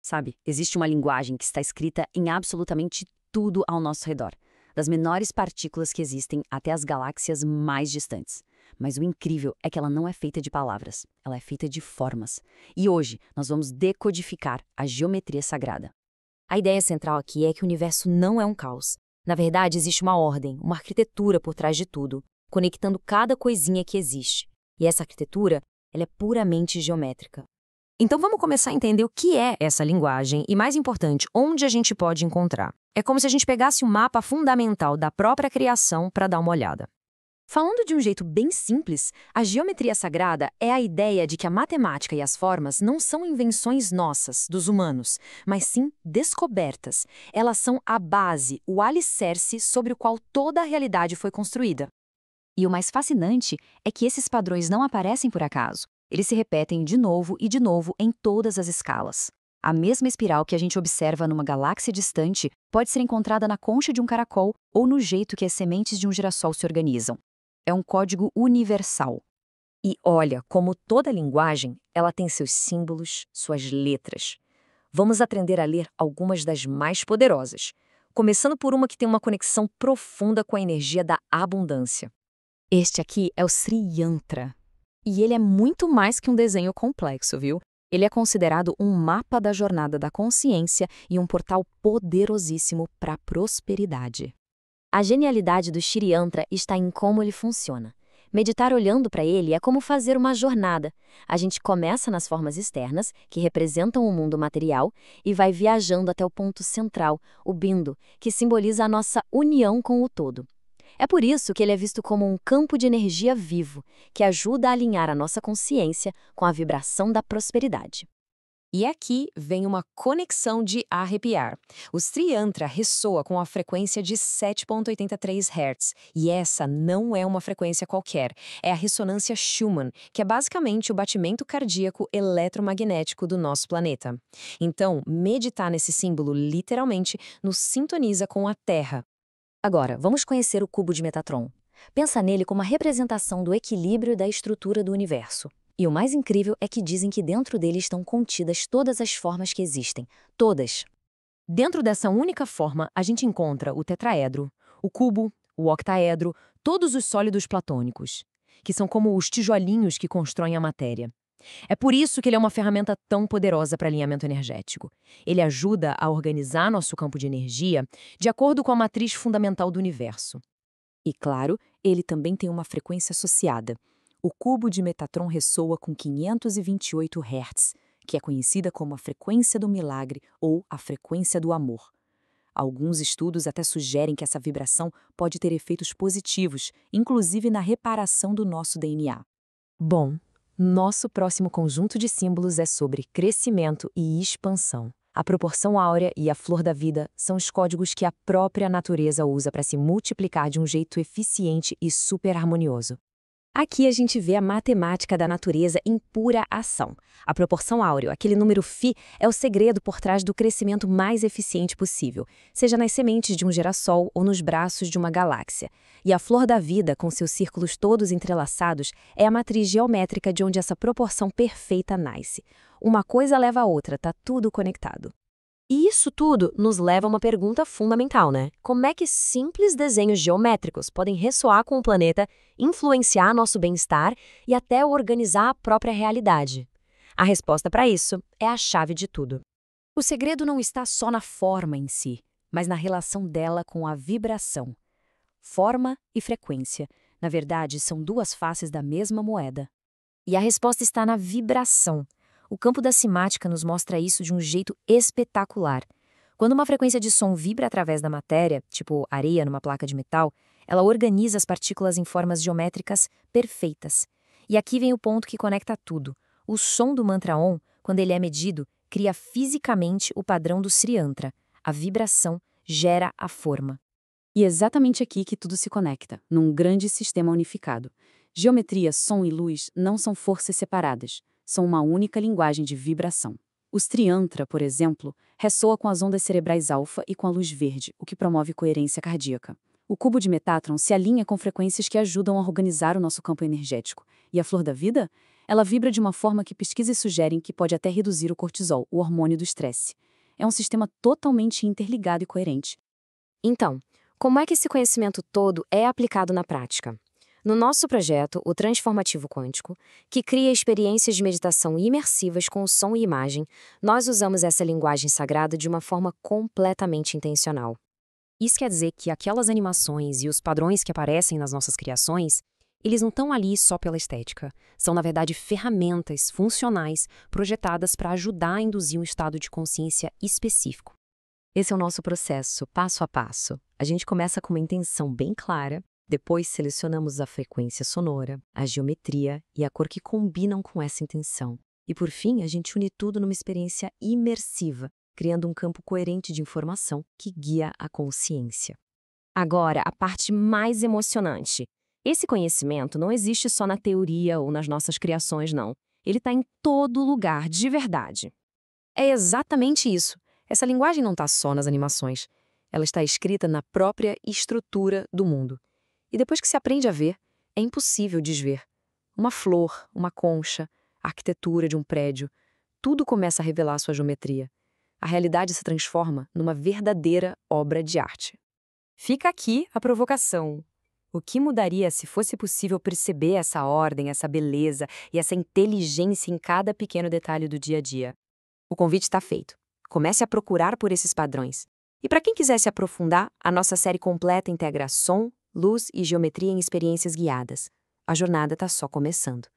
Sabe, existe uma linguagem que está escrita em absolutamente tudo ao nosso redor, das menores partículas que existem até as galáxias mais distantes. Mas o incrível é que ela não é feita de palavras, ela é feita de formas. E hoje nós vamos decodificar a geometria sagrada. A ideia central aqui é que o universo não é um caos. Na verdade, existe uma ordem, uma arquitetura por trás de tudo, conectando cada coisinha que existe. E essa arquitetura, ela é puramente geométrica. Então vamos começar a entender o que é essa linguagem e, mais importante, onde a gente pode encontrar. É como se a gente pegasse um mapa fundamental da própria criação para dar uma olhada. Falando de um jeito bem simples, a geometria sagrada é a ideia de que a matemática e as formas não são invenções nossas, dos humanos, mas sim descobertas. Elas são a base, o alicerce sobre o qual toda a realidade foi construída. E o mais fascinante é que esses padrões não aparecem por acaso. Eles se repetem de novo e de novo em todas as escalas. A mesma espiral que a gente observa numa galáxia distante pode ser encontrada na concha de um caracol ou no jeito que as sementes de um girassol se organizam. É um código universal. E olha, como toda linguagem, ela tem seus símbolos, suas letras. Vamos aprender a ler algumas das mais poderosas, começando por uma que tem uma conexão profunda com a energia da abundância. Este aqui é o Sri Yantra. E ele é muito mais que um desenho complexo, viu? Ele é considerado um mapa da jornada da consciência e um portal poderosíssimo para a prosperidade. A genialidade do Shri Yantra está em como ele funciona. Meditar olhando para ele é como fazer uma jornada. A gente começa nas formas externas, que representam o mundo material, e vai viajando até o ponto central, o Bindu, que simboliza a nossa união com o todo. É por isso que ele é visto como um campo de energia vivo, que ajuda a alinhar a nossa consciência com a vibração da prosperidade. E aqui vem uma conexão de arrepiar. O Sri Yantra ressoa com a frequência de 7,83 Hz, e essa não é uma frequência qualquer, é a ressonância Schumann, que é basicamente o batimento cardíaco eletromagnético do nosso planeta. Então, meditar nesse símbolo literalmente nos sintoniza com a Terra. Agora, vamos conhecer o cubo de Metatron. Pensa nele como a representação do equilíbrio da estrutura do universo. E o mais incrível é que dizem que dentro dele estão contidas todas as formas que existem. Todas. Dentro dessa única forma, a gente encontra o tetraedro, o cubo, o octaedro, todos os sólidos platônicos, que são como os tijolinhos que constroem a matéria. É por isso que ele é uma ferramenta tão poderosa para alinhamento energético. Ele ajuda a organizar nosso campo de energia de acordo com a matriz fundamental do universo. E claro, ele também tem uma frequência associada. O cubo de Metatron ressoa com 528 Hz, que é conhecida como a frequência do milagre ou a frequência do amor. Alguns estudos até sugerem que essa vibração pode ter efeitos positivos, inclusive na reparação do nosso DNA. Bom, nosso próximo conjunto de símbolos é sobre crescimento e expansão. A proporção áurea e a flor da vida são os códigos que a própria natureza usa para se multiplicar de um jeito eficiente e super harmonioso. Aqui a gente vê a matemática da natureza em pura ação. A proporção áurea, aquele número φ, é o segredo por trás do crescimento mais eficiente possível, seja nas sementes de um girassol ou nos braços de uma galáxia. E a flor da vida, com seus círculos todos entrelaçados, é a matriz geométrica de onde essa proporção perfeita nasce. Uma coisa leva a outra, tá tudo conectado. E isso tudo nos leva a uma pergunta fundamental, né? Como é que simples desenhos geométricos podem ressoar com o planeta, influenciar nosso bem-estar e até organizar a própria realidade? A resposta para isso é a chave de tudo. O segredo não está só na forma em si, mas na relação dela com a vibração. Forma e frequência, na verdade, são duas faces da mesma moeda. E a resposta está na vibração. O campo da cimática nos mostra isso de um jeito espetacular. Quando uma frequência de som vibra através da matéria, tipo areia numa placa de metal, ela organiza as partículas em formas geométricas perfeitas. E aqui vem o ponto que conecta tudo. O som do mantra Om, quando ele é medido, cria fisicamente o padrão do Sri Yantra. A vibração gera a forma. E é exatamente aqui que tudo se conecta, num grande sistema unificado. Geometria, som e luz não são forças separadas. São uma única linguagem de vibração. O Sri Yantra, por exemplo, ressoa com as ondas cerebrais alfa e com a luz verde, o que promove coerência cardíaca. O cubo de Metatron se alinha com frequências que ajudam a organizar o nosso campo energético. E a flor da vida? Ela vibra de uma forma que pesquisas sugerem que pode até reduzir o cortisol, o hormônio do estresse. É um sistema totalmente interligado e coerente. Então, como é que esse conhecimento todo é aplicado na prática? No nosso projeto, o Transformativo Quântico, que cria experiências de meditação imersivas com som e imagem, nós usamos essa linguagem sagrada de uma forma completamente intencional. Isso quer dizer que aquelas animações e os padrões que aparecem nas nossas criações, eles não estão ali só pela estética. São, na verdade, ferramentas funcionais projetadas para ajudar a induzir um estado de consciência específico. Esse é o nosso processo, passo a passo. A gente começa com uma intenção bem clara, depois selecionamos a frequência sonora, a geometria e a cor que combinam com essa intenção. E por fim, a gente une tudo numa experiência imersiva, criando um campo coerente de informação que guia a consciência. Agora, a parte mais emocionante. Esse conhecimento não existe só na teoria ou nas nossas criações, não. Ele está em todo lugar, de verdade. É exatamente isso. Essa linguagem não está só nas animações. Ela está escrita na própria estrutura do mundo. E depois que se aprende a ver, é impossível desver. Uma flor, uma concha, a arquitetura de um prédio, tudo começa a revelar sua geometria. A realidade se transforma numa verdadeira obra de arte. Fica aqui a provocação. O que mudaria se fosse possível perceber essa ordem, essa beleza e essa inteligência em cada pequeno detalhe do dia a dia? O convite está feito. Comece a procurar por esses padrões. E para quem quiser se aprofundar, a nossa série completa integra som, luz e geometria em experiências guiadas. A jornada está só começando.